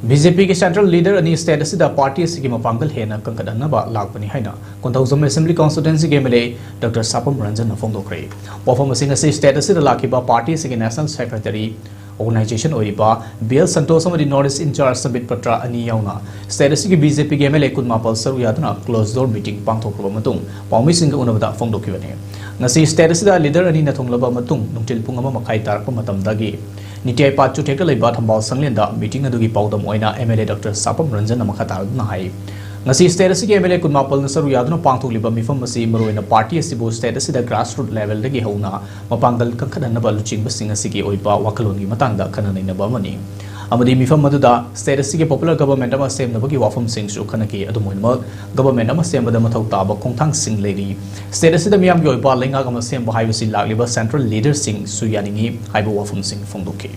BJP के central leader अनि state असिदा पार्टी असिगी मपांगल हेना कंकदनबा लाकपनि हाइना कोंथौजम असेंबली कॉन्स्टिट्यूएंसी के एमएलए डॉक्टर सापम रंजन फोंदोखरे वफम असिंग असि स्टेट असिदा लाखिबा पार्टी असिगी नेशनल सेक्रेटरी ऑर्गेनाइजेशन ओरिबा बीएल संतोष अमदि नॉर्थ ईस्ट इंचार्ज समिट पत्र अनि याउना स्टेट असिगी बीजेपी के एमएलए कुनमापल सरु यादना क्लोज डोर मीटिंग पांथोखरबा मतुंग पाउमिसिंग उनबदा फोंदोखिबने ngasi state asida leader ani na thonglaba matung nungtil pung ama makai tarpa matamdagi niti ai pat chu thekta leiba thambal sanglenda meeting adugi paudam oina MLA Dr. Sapam Ranjan amakha tarna hai ngasi state asigi MLA kunmapal na saru yaduna pangthokliba mifam asi maroina party asibu state asida grassroots level dagi hauna mapangal kankhatlani baluching basing asigi oiba wakalongi matangda khananaina bamani amadi mifam maduda state asigi popular government ama semnabagi wafam sing su khanaki adumoinma government ama sembada mathau taba khongthang sing leiri state asida miyam gi oiba lenga ama semba haibasi lagliba central leader sing su yaningi haibu wafam sing phongdoki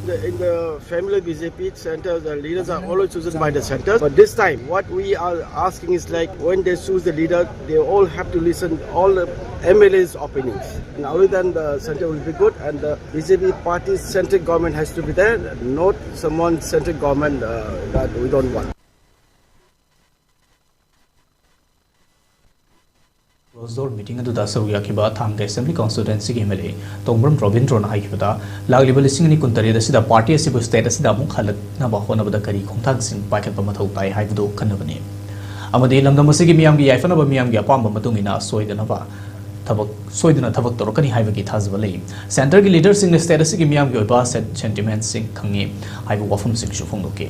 in the family BJP center, the leaders are always chosen by the center. But this time, what we are asking is like when they choose the leader, they all have to listen all the MLA's opinions. And other than the center will be good, and the BJP party's central government has to be there, not someone central government that we don't want. Closed meeting adu da saruya ki ba thang assembly constituency ki MLA Tongbram Robindro na haikibada lagliba lising ni kuntari da sida party asibu state asida mu khalat na ba hona bada kari khongthang sing paket ba mathau tai haibudo khanabani amadi lamdam asigi miyam gi yaifana ba miyam gi apam ba matungina soidana ba thabak torokani haibagi thazba lei center ki leader sing state asigi miyam gi ba sentiment sing khangi haibu wafum sing shu phongdoke